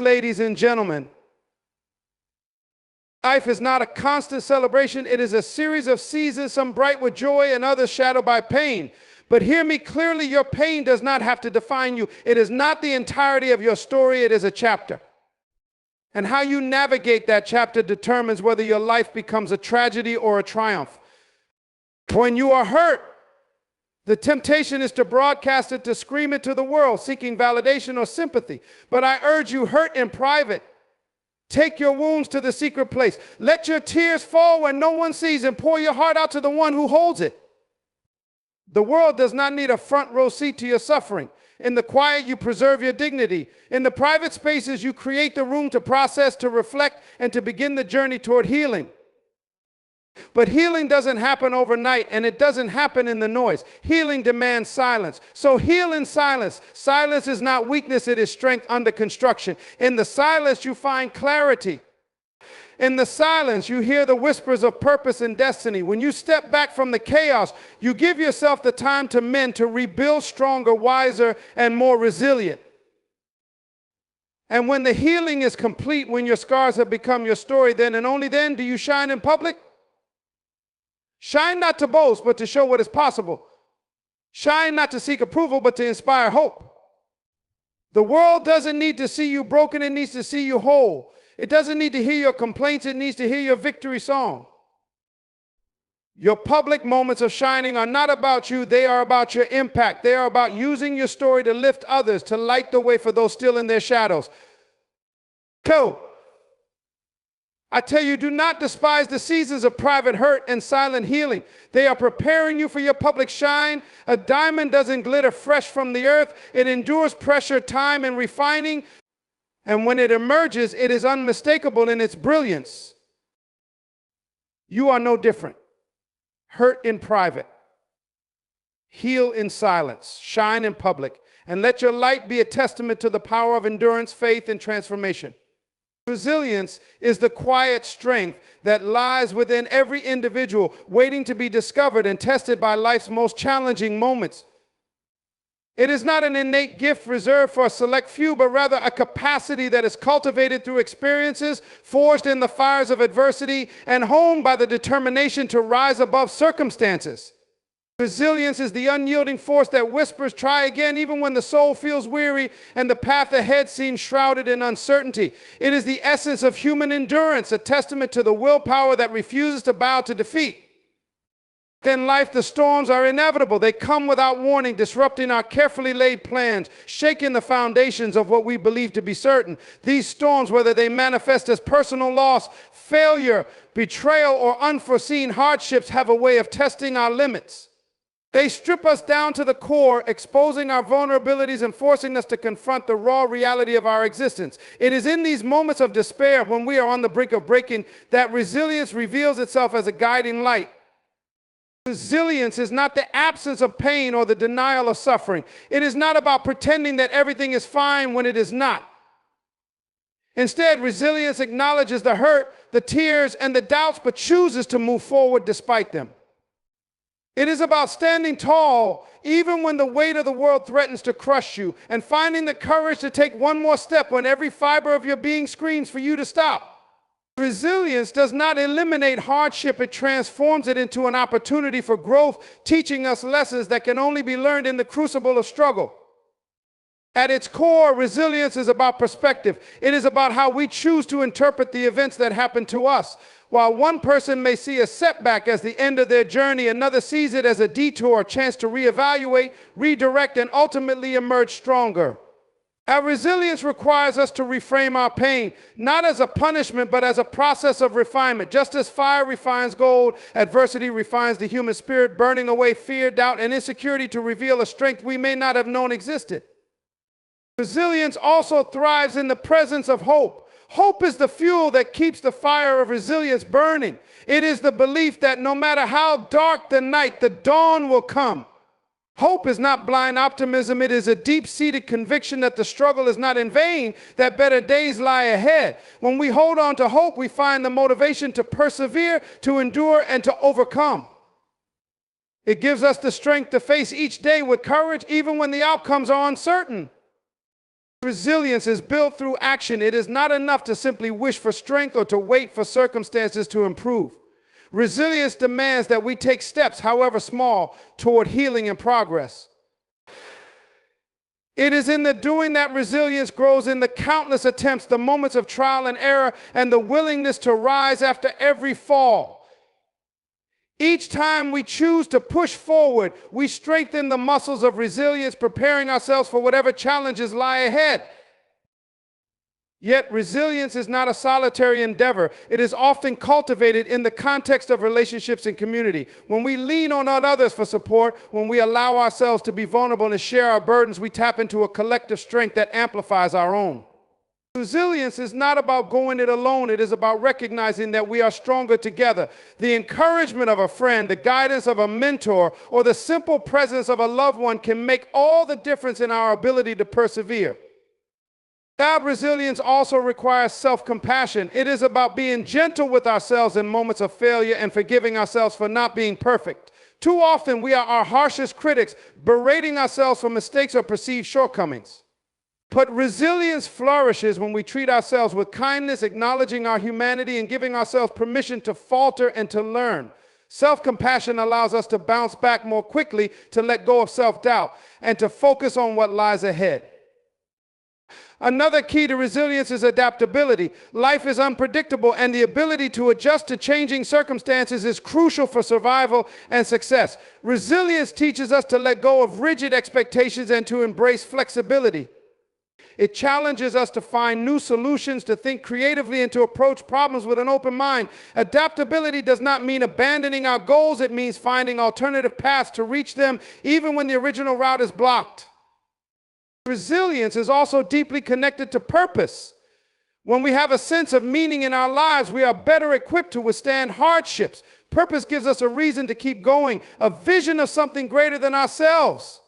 Ladies and gentlemen, life is not a constant celebration. It is a series of seasons, some bright with joy and others shadowed by pain. But hear me clearly, your pain does not have to define you. It is not the entirety of your story, it is a chapter. And how you navigate that chapter determines whether your life becomes a tragedy or a triumph. When you are hurt, the temptation is to broadcast it, to scream it to the world, seeking validation or sympathy. But I urge you, hurt in private. Take your wounds to the secret place. Let your tears fall where no one sees and pour your heart out to the one who holds it. The world does not need a front row seat to your suffering. In the quiet, you preserve your dignity. In the private spaces, you create the room to process, to reflect, and to begin the journey toward healing. But healing doesn't happen overnight, and it doesn't happen in the noise. Healing demands silence. So heal in silence. Silence is not weakness, it is strength under construction. In the silence, you find clarity. In the silence, you hear the whispers of purpose and destiny. When you step back from the chaos, you give yourself the time to mend, to rebuild stronger, wiser, and more resilient. And when the healing is complete, when your scars have become your story, then and only then do you shine in public. Shine not to boast, but to show what is possible. Shine not to seek approval, but to inspire hope. The world doesn't need to see you broken, it needs to see you whole. It doesn't need to hear your complaints, it needs to hear your victory song. Your public moments of shining are not about you, they are about your impact. They are about using your story to lift others, to light the way for those still in their shadows. Two, I tell you, do not despise the seasons of private hurt and silent healing. They are preparing you for your public shine. A diamond doesn't glitter fresh from the earth. It endures pressure, time, and refining. And when it emerges, it is unmistakable in its brilliance. You are no different. Hurt in private. Heal in silence. Shine in public. And let your light be a testament to the power of endurance, faith, and transformation. Resilience is the quiet strength that lies within every individual, waiting to be discovered and tested by life's most challenging moments. It is not an innate gift reserved for a select few, but rather a capacity that is cultivated through experiences, forged in the fires of adversity, and honed by the determination to rise above circumstances. Resilience is the unyielding force that whispers, try again, even when the soul feels weary and the path ahead seems shrouded in uncertainty. It is the essence of human endurance, a testament to the willpower that refuses to bow to defeat. In life, the storms are inevitable. They come without warning, disrupting our carefully laid plans, shaking the foundations of what we believe to be certain. These storms, whether they manifest as personal loss, failure, betrayal, or unforeseen hardships, have a way of testing our limits. They strip us down to the core, exposing our vulnerabilities and forcing us to confront the raw reality of our existence. It is in these moments of despair, when we are on the brink of breaking, that resilience reveals itself as a guiding light. Resilience is not the absence of pain or the denial of suffering. It is not about pretending that everything is fine when it is not. Instead, resilience acknowledges the hurt, the tears, and the doubts, but chooses to move forward despite them. It is about standing tall, even when the weight of the world threatens to crush you, and finding the courage to take one more step when every fiber of your being screams for you to stop. Resilience does not eliminate hardship, it transforms it into an opportunity for growth, teaching us lessons that can only be learned in the crucible of struggle. At its core, resilience is about perspective. It is about how we choose to interpret the events that happen to us. While one person may see a setback as the end of their journey, another sees it as a detour, a chance to reevaluate, redirect, and ultimately emerge stronger. Our resilience requires us to reframe our pain, not as a punishment, but as a process of refinement. Just as fire refines gold, adversity refines the human spirit, burning away fear, doubt, and insecurity to reveal a strength we may not have known existed. Resilience also thrives in the presence of hope. Hope is the fuel that keeps the fire of resilience burning. It is the belief that no matter how dark the night, the dawn will come. Hope is not blind optimism. It is a deep-seated conviction that the struggle is not in vain, that better days lie ahead. When we hold on to hope, we find the motivation to persevere, to endure, and to overcome. It gives us the strength to face each day with courage, even when the outcomes are uncertain. Resilience is built through action. It is not enough to simply wish for strength or to wait for circumstances to improve. Resilience demands that we take steps, however small, toward healing and progress. It is in the doing that resilience grows, in the countless attempts, the moments of trial and error, and the willingness to rise after every fall. Each time we choose to push forward, we strengthen the muscles of resilience, preparing ourselves for whatever challenges lie ahead. Yet resilience is not a solitary endeavor. It is often cultivated in the context of relationships and community. When we lean on others for support, when we allow ourselves to be vulnerable and share our burdens, we tap into a collective strength that amplifies our own. Resilience is not about going it alone. It is about recognizing that we are stronger together. The encouragement of a friend, the guidance of a mentor, or the simple presence of a loved one can make all the difference in our ability to persevere. Job resilience also requires self-compassion. It is about being gentle with ourselves in moments of failure and forgiving ourselves for not being perfect. Too often, we are our harshest critics, berating ourselves for mistakes or perceived shortcomings. But resilience flourishes when we treat ourselves with kindness, acknowledging our humanity and giving ourselves permission to falter and to learn. Self-compassion allows us to bounce back more quickly, to let go of self-doubt, and to focus on what lies ahead. Another key to resilience is adaptability. Life is unpredictable, and the ability to adjust to changing circumstances is crucial for survival and success. Resilience teaches us to let go of rigid expectations and to embrace flexibility. It challenges us to find new solutions, to think creatively, and to approach problems with an open mind. Adaptability does not mean abandoning our goals. It means finding alternative paths to reach them, even when the original route is blocked. Resilience is also deeply connected to purpose. When we have a sense of meaning in our lives, we are better equipped to withstand hardships. Purpose gives us a reason to keep going, a vision of something greater than ourselves.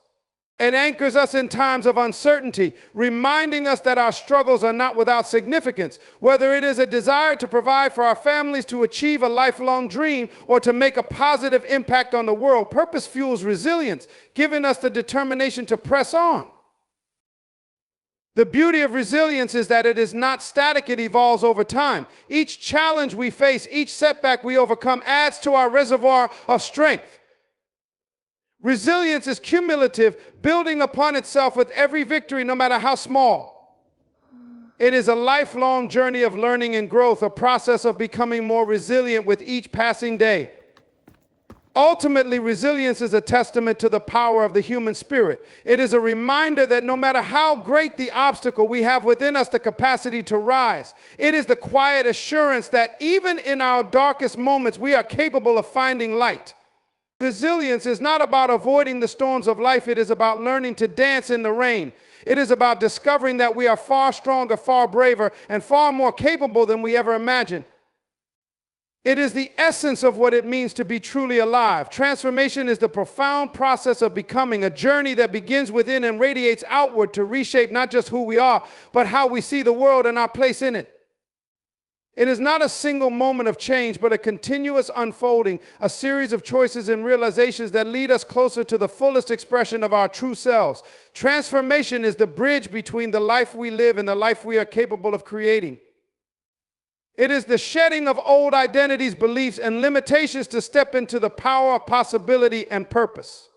It anchors us in times of uncertainty, reminding us that our struggles are not without significance. Whether it is a desire to provide for our families, to achieve a lifelong dream, or to make a positive impact on the world, purpose fuels resilience, giving us the determination to press on. The beauty of resilience is that it is not static, it evolves over time. Each challenge we face, each setback we overcome adds to our reservoir of strength. Resilience is cumulative, building upon itself with every victory, no matter how small. It is a lifelong journey of learning and growth, a process of becoming more resilient with each passing day. Ultimately, resilience is a testament to the power of the human spirit. It is a reminder that no matter how great the obstacle, we have within us the capacity to rise. It is the quiet assurance that even in our darkest moments, we are capable of finding light. Resilience is not about avoiding the storms of life. It is about learning to dance in the rain. It is about discovering that we are far stronger, far braver, and far more capable than we ever imagined. It is the essence of what it means to be truly alive. Transformation is the profound process of becoming, a journey that begins within and radiates outward to reshape not just who we are, but how we see the world and our place in it. It is not a single moment of change, but a continuous unfolding, a series of choices and realizations that lead us closer to the fullest expression of our true selves. Transformation is the bridge between the life we live and the life we are capable of creating. It is the shedding of old identities, beliefs, and limitations to step into the power of possibility and purpose.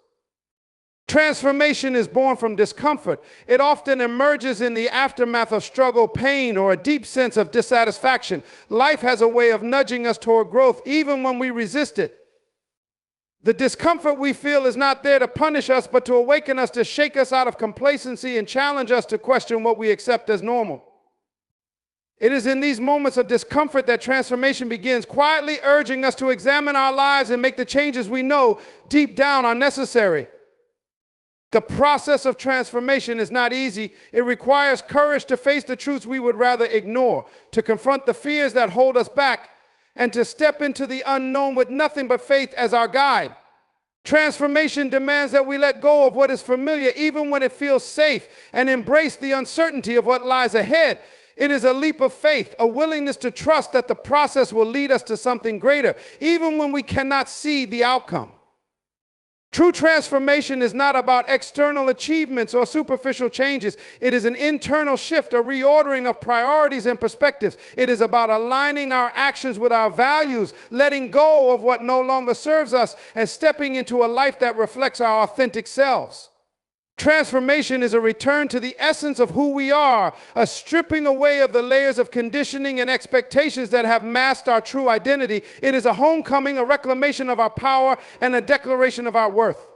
Transformation is born from discomfort. It often emerges in the aftermath of struggle, pain, or a deep sense of dissatisfaction. Life has a way of nudging us toward growth, even when we resist it. The discomfort we feel is not there to punish us, but to awaken us, to shake us out of complacency and challenge us to question what we accept as normal. It is in these moments of discomfort that transformation begins, quietly urging us to examine our lives and make the changes we know deep down are necessary. The process of transformation is not easy. It requires courage to face the truths we would rather ignore, to confront the fears that hold us back, and to step into the unknown with nothing but faith as our guide. Transformation demands that we let go of what is familiar, even when it feels safe, and embrace the uncertainty of what lies ahead. It is a leap of faith, a willingness to trust that the process will lead us to something greater, even when we cannot see the outcome. True transformation is not about external achievements or superficial changes. It is an internal shift, a reordering of priorities and perspectives. It is about aligning our actions with our values, letting go of what no longer serves us, and stepping into a life that reflects our authentic selves. Transformation is a return to the essence of who we are, a stripping away of the layers of conditioning and expectations that have masked our true identity. It is a homecoming, a reclamation of our power, and a declaration of our worth.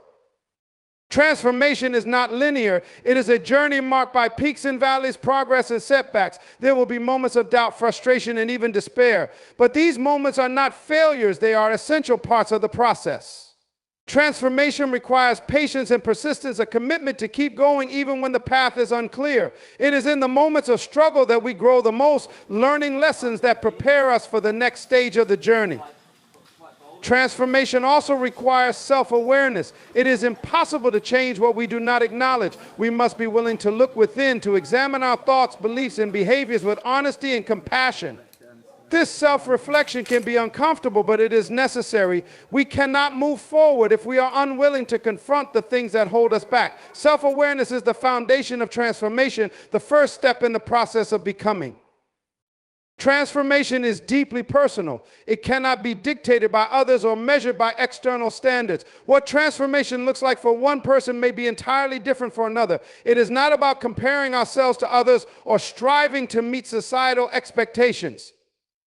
Transformation is not linear. It is a journey marked by peaks and valleys, progress and setbacks. There will be moments of doubt, frustration, and even despair. But these moments are not failures. They are essential parts of the process. Transformation requires patience and persistence, a commitment to keep going even when the path is unclear. It is in the moments of struggle that we grow the most, learning lessons that prepare us for the next stage of the journey. Transformation also requires self-awareness. It is impossible to change what we do not acknowledge. We must be willing to look within, to examine our thoughts, beliefs, and behaviors with honesty and compassion. This self-reflection can be uncomfortable, but it is necessary. We cannot move forward if we are unwilling to confront the things that hold us back. Self-awareness is the foundation of transformation, the first step in the process of becoming. Transformation is deeply personal. It cannot be dictated by others or measured by external standards. What transformation looks like for one person may be entirely different for another. It is not about comparing ourselves to others or striving to meet societal expectations.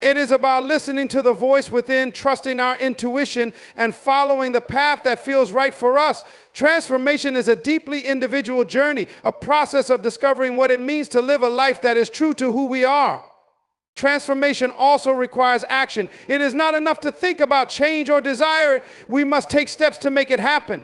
It is about listening to the voice within, trusting our intuition, and following the path that feels right for us. Transformation is a deeply individual journey, a process of discovering what it means to live a life that is true to who we are. Transformation also requires action. It is not enough to think about change or desire it. We must take steps to make it happen.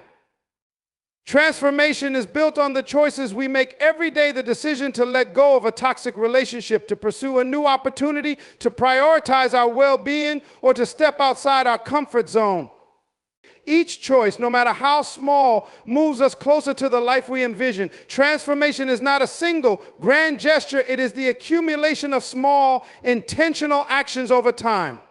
Transformation is built on the choices we make every day, the decision to let go of a toxic relationship, to pursue a new opportunity, to prioritize our well-being, or to step outside our comfort zone. Each choice, no matter how small, moves us closer to the life we envision. Transformation is not a single grand gesture. It is the accumulation of small, intentional actions over time.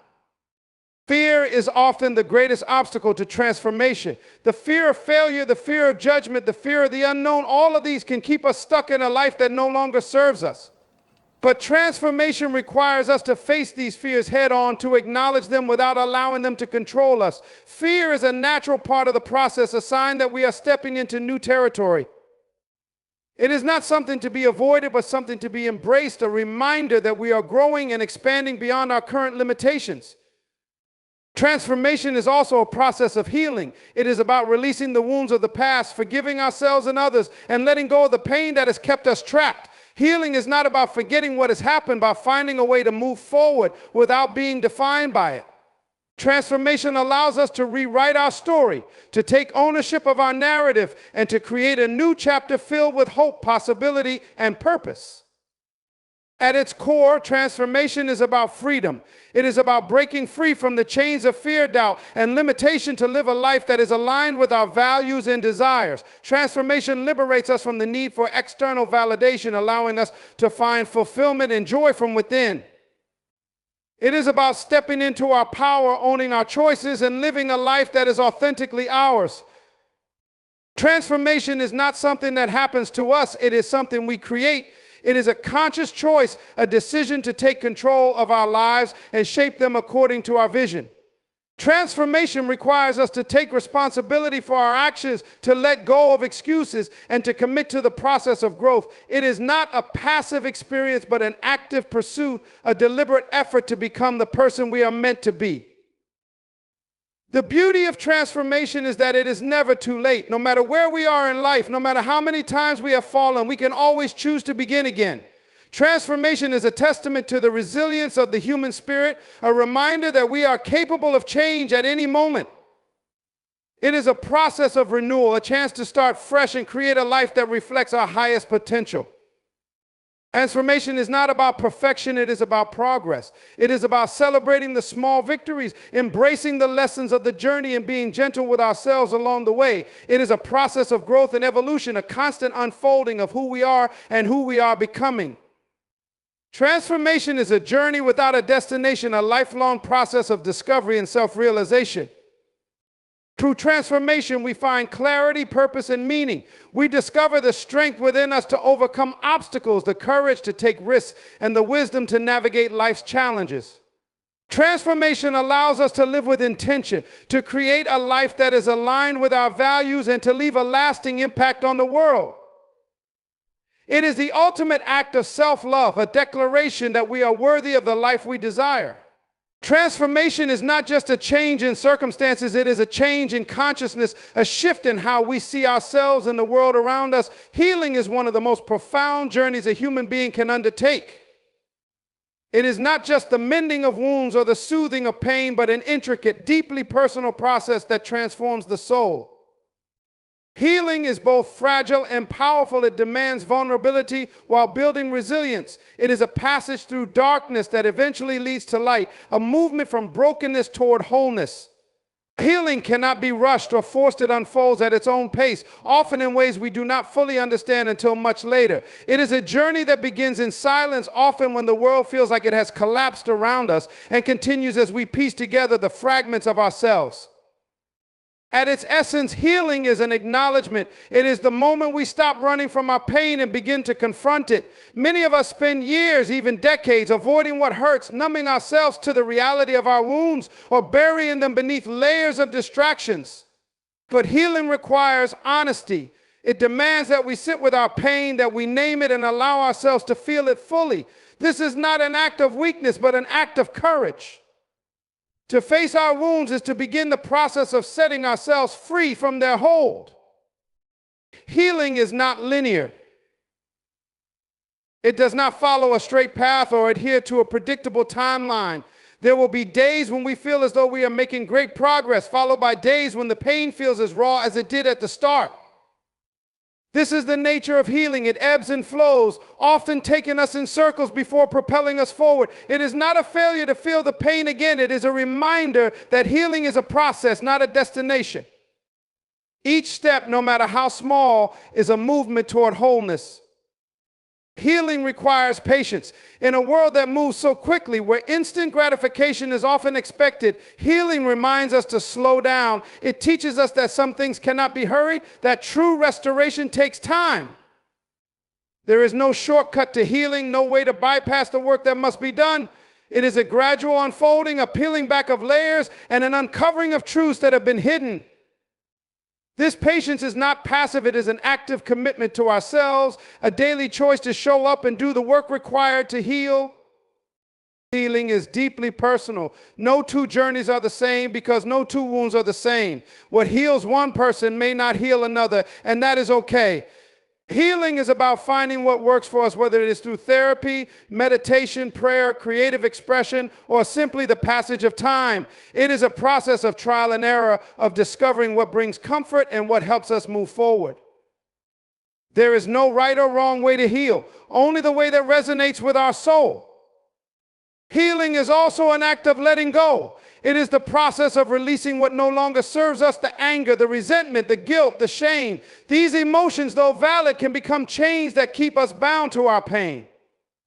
Fear is often the greatest obstacle to transformation. The fear of failure, the fear of judgment, the fear of the unknown, all of these can keep us stuck in a life that no longer serves us. But transformation requires us to face these fears head on, to acknowledge them without allowing them to control us. Fear is a natural part of the process, a sign that we are stepping into new territory. It is not something to be avoided, but something to be embraced, a reminder that we are growing and expanding beyond our current limitations. Transformation is also a process of healing. It is about releasing the wounds of the past, forgiving ourselves and others, and letting go of the pain that has kept us trapped. Healing is not about forgetting what has happened, but finding a way to move forward without being defined by it. Transformation allows us to rewrite our story, to take ownership of our narrative, and to create a new chapter filled with hope, possibility, and purpose. At its core, transformation is about freedom. It is about breaking free from the chains of fear, doubt, and limitation to live a life that is aligned with our values and desires. Transformation liberates us from the need for external validation, allowing us to find fulfillment and joy from within. It is about stepping into our power, owning our choices, and living a life that is authentically ours. Transformation is not something that happens to us. It is something we create. It is a conscious choice, a decision to take control of our lives and shape them according to our vision. Transformation requires us to take responsibility for our actions, to let go of excuses, and to commit to the process of growth. It is not a passive experience, but an active pursuit, a deliberate effort to become the person we are meant to be. The beauty of transformation is that it is never too late. No matter where we are in life, no matter how many times we have fallen, we can always choose to begin again. Transformation is a testament to the resilience of the human spirit, a reminder that we are capable of change at any moment. It is a process of renewal, a chance to start fresh and create a life that reflects our highest potential. Transformation is not about perfection, it is about progress. It is about celebrating the small victories, embracing the lessons of the journey, and being gentle with ourselves along the way. It is a process of growth and evolution, a constant unfolding of who we are and who we are becoming. Transformation is a journey without a destination, a lifelong process of discovery and self-realization. Through transformation, we find clarity, purpose, and meaning. We discover the strength within us to overcome obstacles, the courage to take risks, and the wisdom to navigate life's challenges. Transformation allows us to live with intention, to create a life that is aligned with our values, and to leave a lasting impact on the world. It is the ultimate act of self-love, a declaration that we are worthy of the life we desire. Transformation is not just a change in circumstances, it is a change in consciousness, a shift in how we see ourselves and the world around us. Healing is one of the most profound journeys a human being can undertake. It is not just the mending of wounds or the soothing of pain, but an intricate, deeply personal process that transforms the soul. Healing is both fragile and powerful. It demands vulnerability while building resilience. It is a passage through darkness that eventually leads to light, a movement from brokenness toward wholeness. Healing cannot be rushed or forced. It unfolds at its own pace, often in ways we do not fully understand until much later. It is a journey that begins in silence, often when the world feels like it has collapsed around us, and continues as we piece together the fragments of ourselves. At its essence, healing is an acknowledgement. It is the moment we stop running from our pain and begin to confront it. Many of us spend years, even decades, avoiding what hurts, numbing ourselves to the reality of our wounds, or burying them beneath layers of distractions. But healing requires honesty. It demands that we sit with our pain, that we name it, and allow ourselves to feel it fully. This is not an act of weakness, but an act of courage. To face our wounds is to begin the process of setting ourselves free from their hold. Healing is not linear. It does not follow a straight path or adhere to a predictable timeline. There will be days when we feel as though we are making great progress, followed by days when the pain feels as raw as it did at the start. This is the nature of healing. It ebbs and flows, often taking us in circles before propelling us forward. It is not a failure to feel the pain again. It is a reminder that healing is a process, not a destination. Each step, no matter how small, is a movement toward wholeness. Healing requires patience. In a world that moves so quickly, where instant gratification is often expected, healing reminds us to slow down. It teaches us that some things cannot be hurried, that true restoration takes time. There is no shortcut to healing, no way to bypass the work that must be done. It is a gradual unfolding, a peeling back of layers, and an uncovering of truths that have been hidden. This patience is not passive, it is an active commitment to ourselves, a daily choice to show up and do the work required to heal. Healing is deeply personal. No two journeys are the same because no two wounds are the same. What heals one person may not heal another, and that is okay. Healing is about finding what works for us, whether it is through therapy, meditation, prayer, creative expression, or simply the passage of time. It is a process of trial and error, of discovering what brings comfort and what helps us move forward. There is no right or wrong way to heal, only the way that resonates with our soul. Healing is also an act of letting go. It is the process of releasing what no longer serves us, the anger, the resentment, the guilt, the shame. These emotions, though valid, can become chains that keep us bound to our pain.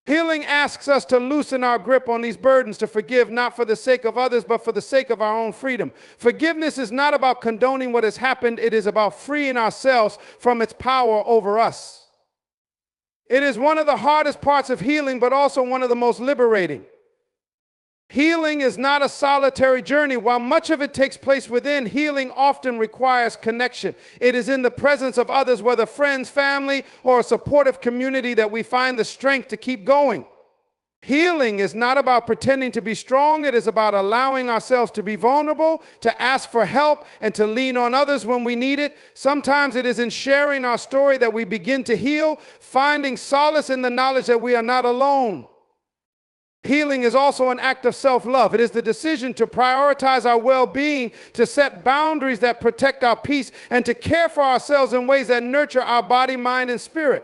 Healing asks us to loosen our grip on these burdens, to forgive not for the sake of others, but for the sake of our own freedom. Forgiveness is not about condoning what has happened. It is about freeing ourselves from its power over us. It is one of the hardest parts of healing, but also one of the most liberating. Healing is not a solitary journey. While much of it takes place within, healing often requires connection. It is in the presence of others, whether friends, family, or a supportive community, that we find the strength to keep going. Healing is not about pretending to be strong. It is about allowing ourselves to be vulnerable, to ask for help, and to lean on others when we need it. Sometimes it is in sharing our story that we begin to heal, finding solace in the knowledge that we are not alone. Healing is also an act of self-love. It is the decision to prioritize our well-being, to set boundaries that protect our peace, and to care for ourselves in ways that nurture our body, mind, and spirit.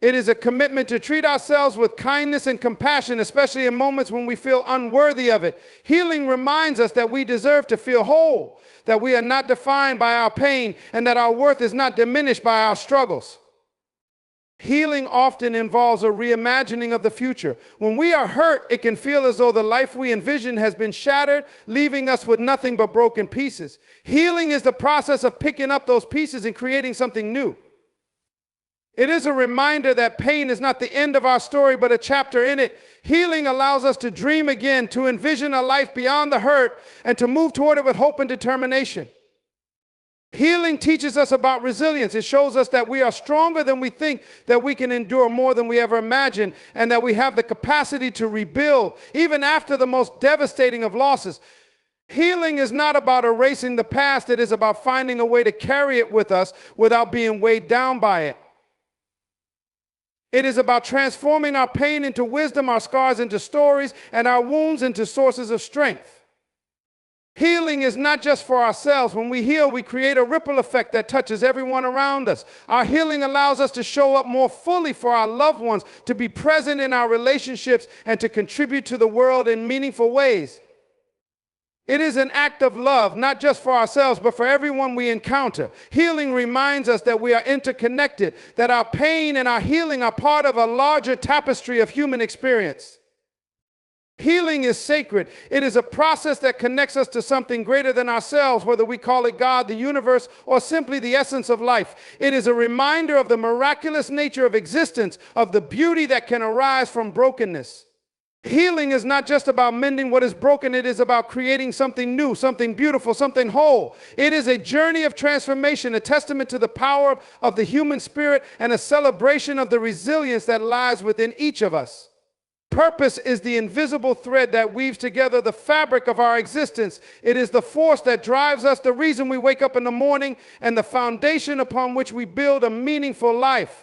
It is a commitment to treat ourselves with kindness and compassion, especially in moments when we feel unworthy of it. Healing reminds us that we deserve to feel whole, that we are not defined by our pain, and that our worth is not diminished by our struggles. Healing often involves a reimagining of the future. When we are hurt, it can feel as though the life we envisioned has been shattered, leaving us with nothing but broken pieces. Healing is the process of picking up those pieces and creating something new. It is a reminder that pain is not the end of our story, but a chapter in it. Healing allows us to dream again, to envision a life beyond the hurt, and to move toward it with hope and determination. Healing teaches us about resilience. It shows us that we are stronger than we think, that we can endure more than we ever imagined, and that we have the capacity to rebuild, even after the most devastating of losses. Healing is not about erasing the past. It is about finding a way to carry it with us without being weighed down by it. It is about transforming our pain into wisdom, our scars into stories, and our wounds into sources of strength. Healing is not just for ourselves. When we heal, we create a ripple effect that touches everyone around us. Our healing allows us to show up more fully for our loved ones, to be present in our relationships, and to contribute to the world in meaningful ways. It is an act of love, not just for ourselves, but for everyone we encounter. Healing reminds us that we are interconnected, that our pain and our healing are part of a larger tapestry of human experience. Healing is sacred. It is a process that connects us to something greater than ourselves, whether we call it God, the universe, or simply the essence of life. It is a reminder of the miraculous nature of existence, of the beauty that can arise from brokenness. Healing is not just about mending what is broken. It is about creating something new, something beautiful, something whole. It is a journey of transformation, a testament to the power of the human spirit, and a celebration of the resilience that lies within each of us. Purpose is the invisible thread that weaves together the fabric of our existence. It is the force that drives us, the reason we wake up in the morning, and the foundation upon which we build a meaningful life.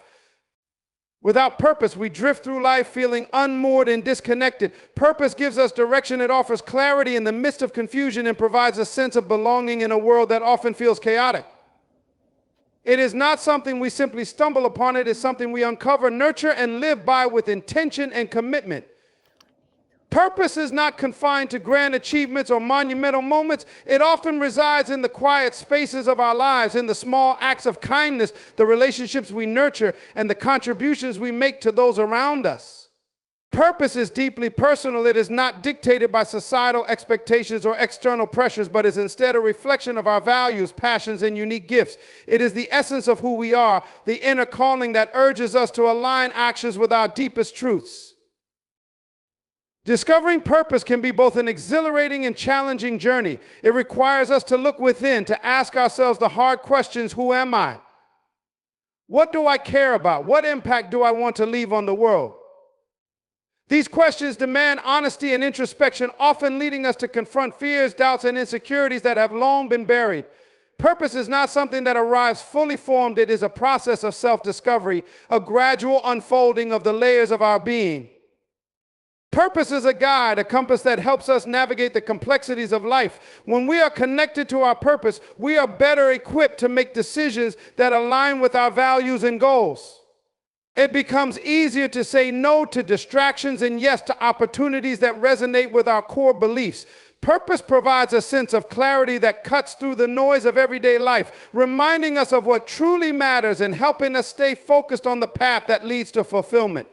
Without purpose, we drift through life feeling unmoored and disconnected. Purpose gives us direction. It offers clarity in the midst of confusion and provides a sense of belonging in a world that often feels chaotic. It is not something we simply stumble upon. It is something we uncover, nurture, and live by with intention and commitment. Purpose is not confined to grand achievements or monumental moments. It often resides in the quiet spaces of our lives, in the small acts of kindness, the relationships we nurture, and the contributions we make to those around us. Purpose is deeply personal. It is not dictated by societal expectations or external pressures, but is instead a reflection of our values, passions, and unique gifts. It is the essence of who we are, the inner calling that urges us to align actions with our deepest truths. Discovering purpose can be both an exhilarating and challenging journey. It requires us to look within, to ask ourselves the hard questions: who am I? What do I care about? What impact do I want to leave on the world? These questions demand honesty and introspection, often leading us to confront fears, doubts, and insecurities that have long been buried. Purpose is not something that arrives fully formed. It is a process of self-discovery, a gradual unfolding of the layers of our being. Purpose is a guide, a compass that helps us navigate the complexities of life. When we are connected to our purpose, we are better equipped to make decisions that align with our values and goals. It becomes easier to say no to distractions and yes to opportunities that resonate with our core beliefs. Purpose provides a sense of clarity that cuts through the noise of everyday life, reminding us of what truly matters and helping us stay focused on the path that leads to fulfillment.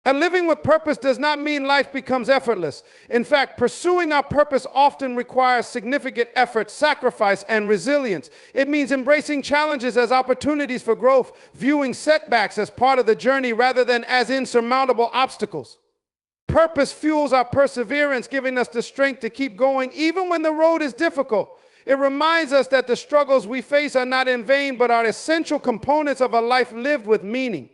And living with purpose does not mean life becomes effortless. In fact, pursuing our purpose often requires significant effort, sacrifice, and resilience. It means embracing challenges as opportunities for growth, viewing setbacks as part of the journey rather than as insurmountable obstacles. Purpose fuels our perseverance, giving us the strength to keep going even when the road is difficult. It reminds us that the struggles we face are not in vain, but are essential components of a life lived with meaning.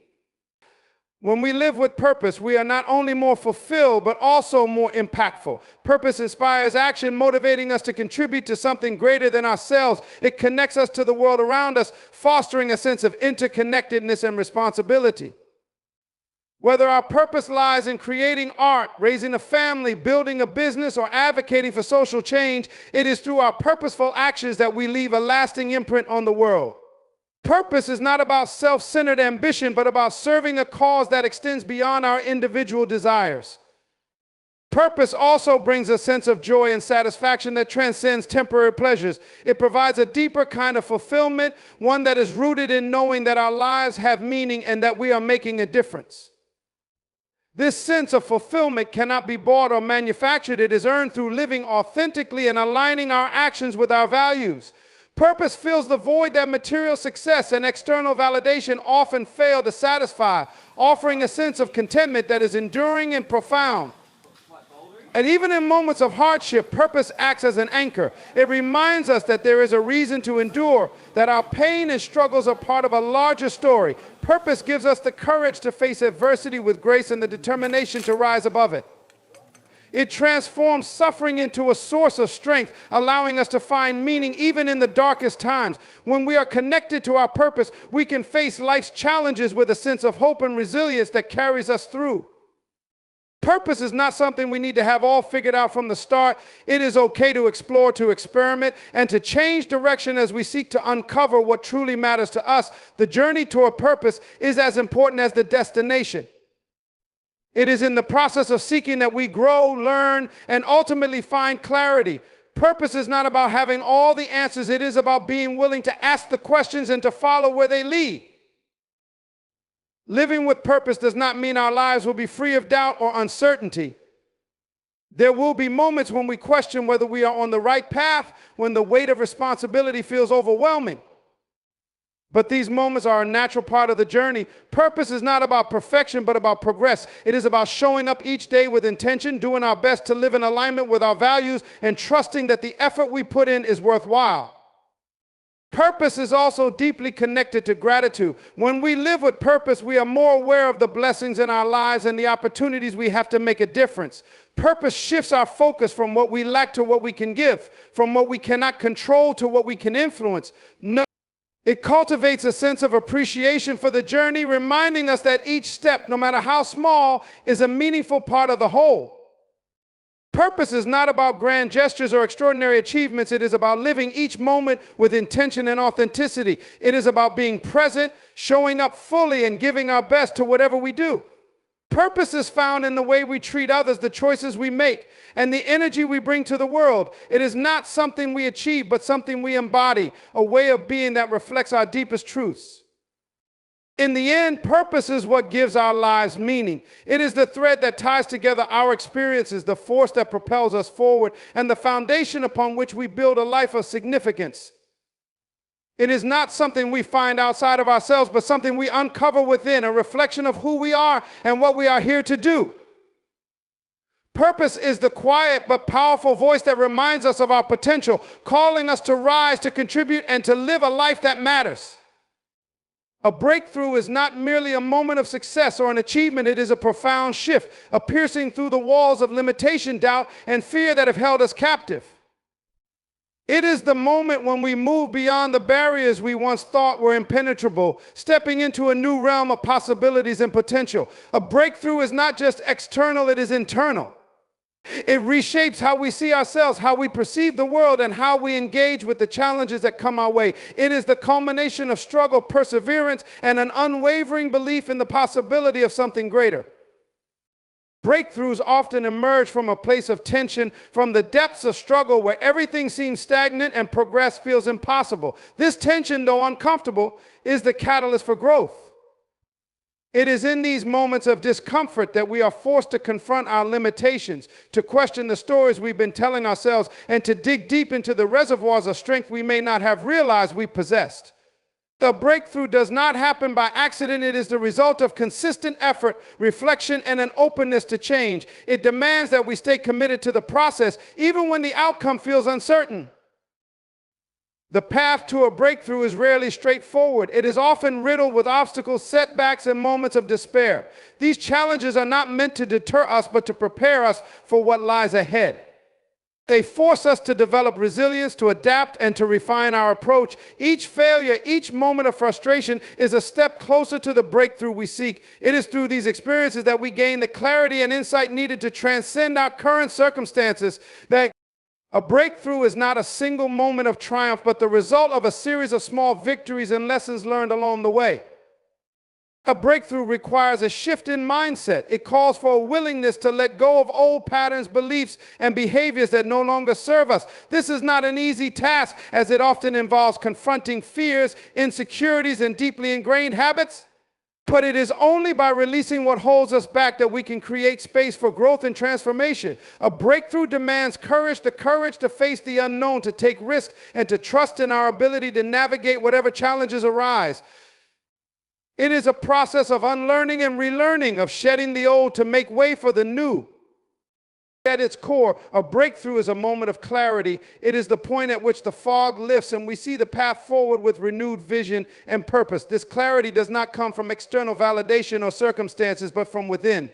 When we live with purpose, we are not only more fulfilled, but also more impactful. Purpose inspires action, motivating us to contribute to something greater than ourselves. It connects us to the world around us, fostering a sense of interconnectedness and responsibility. Whether our purpose lies in creating art, raising a family, building a business, or advocating for social change, it is through our purposeful actions that we leave a lasting imprint on the world. Purpose is not about self-centered ambition, but about serving a cause that extends beyond our individual desires. Purpose also brings a sense of joy and satisfaction that transcends temporary pleasures. It provides a deeper kind of fulfillment, one that is rooted in knowing that our lives have meaning and that we are making a difference. This sense of fulfillment cannot be bought or manufactured. It is earned through living authentically and aligning our actions with our values. Purpose fills the void that material success and external validation often fail to satisfy, offering a sense of contentment that is enduring and profound. And even in moments of hardship, purpose acts as an anchor. It reminds us that there is a reason to endure, that our pain and struggles are part of a larger story. Purpose gives us the courage to face adversity with grace and the determination to rise above it. It transforms suffering into a source of strength, allowing us to find meaning even in the darkest times. When we are connected to our purpose, we can face life's challenges with a sense of hope and resilience that carries us through. Purpose is not something we need to have all figured out from the start. It is okay to explore, to experiment, and to change direction as we seek to uncover what truly matters to us. The journey toward purpose is as important as the destination. It is in the process of seeking that we grow, learn, and ultimately find clarity. Purpose is not about having all the answers. It is about being willing to ask the questions and to follow where they lead. Living with purpose does not mean our lives will be free of doubt or uncertainty. There will be moments when we question whether we are on the right path, when the weight of responsibility feels overwhelming. But these moments are a natural part of the journey. Purpose is not about perfection, but about progress. It is about showing up each day with intention, doing our best to live in alignment with our values, and trusting that the effort we put in is worthwhile. Purpose is also deeply connected to gratitude. When we live with purpose, we are more aware of the blessings in our lives and the opportunities we have to make a difference. Purpose shifts our focus from what we lack to what we can give, from what we cannot control to what we can influence. It cultivates a sense of appreciation for the journey, reminding us that each step, no matter how small, is a meaningful part of the whole. Purpose is not about grand gestures or extraordinary achievements. It is about living each moment with intention and authenticity. It is about being present, showing up fully, and giving our best to whatever we do. Purpose is found in the way we treat others, the choices we make, and the energy we bring to the world. It is not something we achieve, but something we embody, a way of being that reflects our deepest truths. In the end, purpose is what gives our lives meaning. It is the thread that ties together our experiences, the force that propels us forward, and the foundation upon which we build a life of significance. It is not something we find outside of ourselves, but something we uncover within, a reflection of who we are and what we are here to do. Purpose is the quiet but powerful voice that reminds us of our potential, calling us to rise, to contribute, and to live a life that matters. A breakthrough is not merely a moment of success or an achievement. It is a profound shift, a piercing through the walls of limitation, doubt, and fear that have held us captive. It is the moment when we move beyond the barriers we once thought were impenetrable, stepping into a new realm of possibilities and potential. A breakthrough is not just external, it is internal. It reshapes how we see ourselves, how we perceive the world, and how we engage with the challenges that come our way. It is the culmination of struggle, perseverance, and an unwavering belief in the possibility of something greater. Breakthroughs often emerge from a place of tension, from the depths of struggle where everything seems stagnant and progress feels impossible. This tension, though uncomfortable, is the catalyst for growth. It is in these moments of discomfort that we are forced to confront our limitations, to question the stories we've been telling ourselves, and to dig deep into the reservoirs of strength we may not have realized we possessed. The breakthrough does not happen by accident. It is the result of consistent effort, reflection, and an openness to change. It demands that we stay committed to the process, even when the outcome feels uncertain. The path to a breakthrough is rarely straightforward. It is often riddled with obstacles, setbacks, and moments of despair. These challenges are not meant to deter us, but to prepare us for what lies ahead. They force us to develop resilience, to adapt, and to refine our approach. Each failure, each moment of frustration is a step closer to the breakthrough we seek. It is through these experiences that we gain the clarity and insight needed to transcend our current circumstances. That a breakthrough is not a single moment of triumph, but the result of a series of small victories and lessons learned along the way. A breakthrough requires a shift in mindset. It calls for a willingness to let go of old patterns, beliefs, and behaviors that no longer serve us. This is not an easy task, as it often involves confronting fears, insecurities, and deeply ingrained habits. But it is only by releasing what holds us back that we can create space for growth and transformation. A breakthrough demands courage, the courage to face the unknown, to take risks, and to trust in our ability to navigate whatever challenges arise. It is a process of unlearning and relearning, of shedding the old to make way for the new. At its core, a breakthrough is a moment of clarity. It is the point at which the fog lifts and we see the path forward with renewed vision and purpose. This clarity does not come from external validation or circumstances, but from within.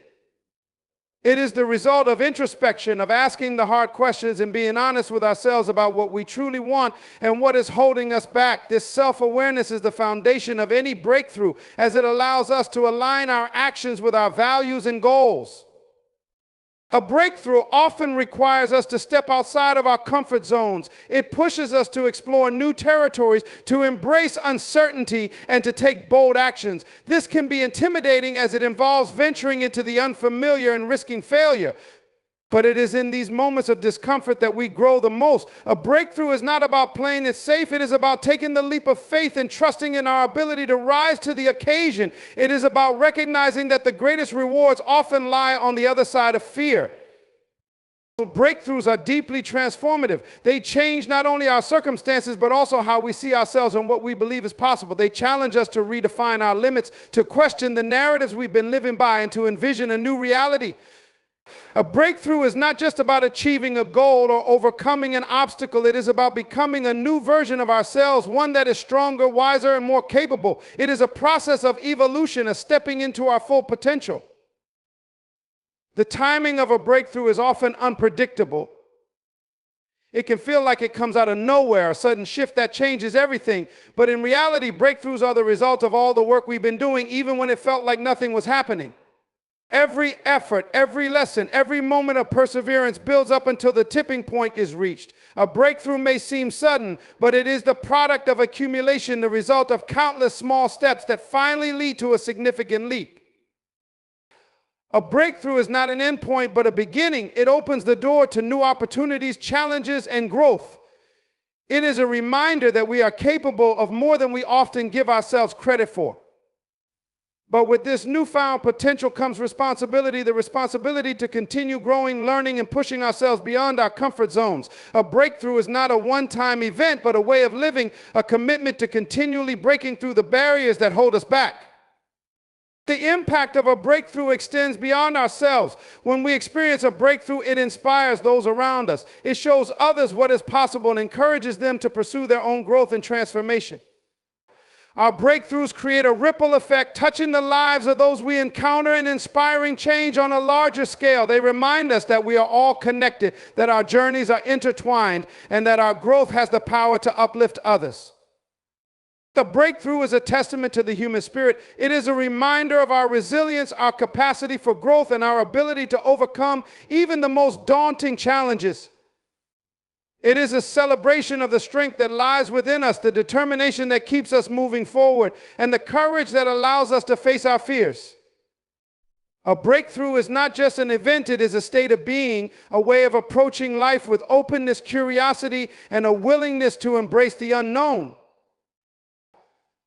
It is the result of introspection, of asking the hard questions and being honest with ourselves about what we truly want and what is holding us back. This self-awareness is the foundation of any breakthrough, as it allows us to align our actions with our values and goals. A breakthrough often requires us to step outside of our comfort zones. It pushes us to explore new territories, to embrace uncertainty, and to take bold actions. This can be intimidating, as it involves venturing into the unfamiliar and risking failure. But it is in these moments of discomfort that we grow the most. A breakthrough is not about playing it safe. It is about taking the leap of faith and trusting in our ability to rise to the occasion. It is about recognizing that the greatest rewards often lie on the other side of fear. Breakthroughs are deeply transformative. They change not only our circumstances, but also how we see ourselves and what we believe is possible. They challenge us to redefine our limits, to question the narratives we've been living by, and to envision a new reality. A breakthrough is not just about achieving a goal or overcoming an obstacle. It is about becoming a new version of ourselves, one that is stronger, wiser, and more capable. It is a process of evolution, a stepping into our full potential. The timing of a breakthrough is often unpredictable. It can feel like it comes out of nowhere, a sudden shift that changes everything. But in reality, breakthroughs are the result of all the work we've been doing, even when it felt like nothing was happening. Every effort, every lesson, every moment of perseverance builds up until the tipping point is reached. A breakthrough may seem sudden, but it is the product of accumulation, the result of countless small steps that finally lead to a significant leap. A breakthrough is not an endpoint, but a beginning. It opens the door to new opportunities, challenges, and growth. It is a reminder that we are capable of more than we often give ourselves credit for. But with this newfound potential comes responsibility, the responsibility to continue growing, learning, and pushing ourselves beyond our comfort zones. A breakthrough is not a one-time event, but a way of living, a commitment to continually breaking through the barriers that hold us back. The impact of a breakthrough extends beyond ourselves. When we experience a breakthrough, it inspires those around us. It shows others what is possible and encourages them to pursue their own growth and transformation. Our breakthroughs create a ripple effect, touching the lives of those we encounter and inspiring change on a larger scale. They remind us that we are all connected, that our journeys are intertwined, and that our growth has the power to uplift others. The breakthrough is a testament to the human spirit. It is a reminder of our resilience, our capacity for growth, and our ability to overcome even the most daunting challenges. It is a celebration of the strength that lies within us, the determination that keeps us moving forward, and the courage that allows us to face our fears. A breakthrough is not just an event, it is a state of being, a way of approaching life with openness, curiosity, and a willingness to embrace the unknown.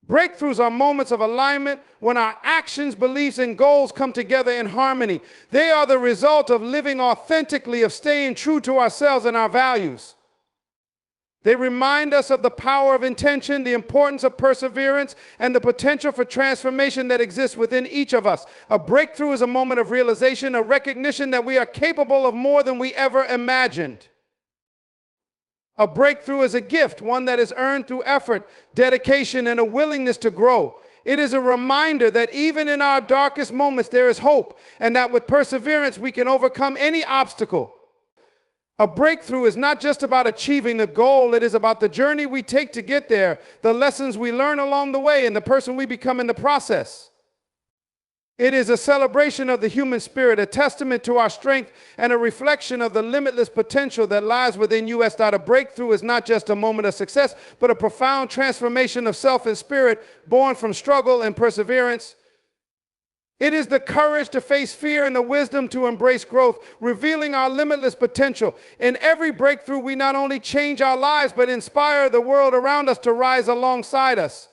Breakthroughs are moments of alignment when our actions, beliefs, and goals come together in harmony. They are the result of living authentically, of staying true to ourselves and our values. They remind us of the power of intention, the importance of perseverance, and the potential for transformation that exists within each of us. A breakthrough is a moment of realization, a recognition that we are capable of more than we ever imagined. A breakthrough is a gift, one that is earned through effort, dedication, and a willingness to grow. It is a reminder that even in our darkest moments there is hope, and that with perseverance we can overcome any obstacle. A breakthrough is not just about achieving the goal, it is about the journey we take to get there, the lessons we learn along the way, and the person we become in the process. It is a celebration of the human spirit, a testament to our strength, and a reflection of the limitless potential that lies within you. A breakthrough is not just a moment of success, but a profound transformation of self and spirit born from struggle and perseverance. It is the courage to face fear and the wisdom to embrace growth, revealing our limitless potential. In every breakthrough, we not only change our lives, but inspire the world around us to rise alongside us.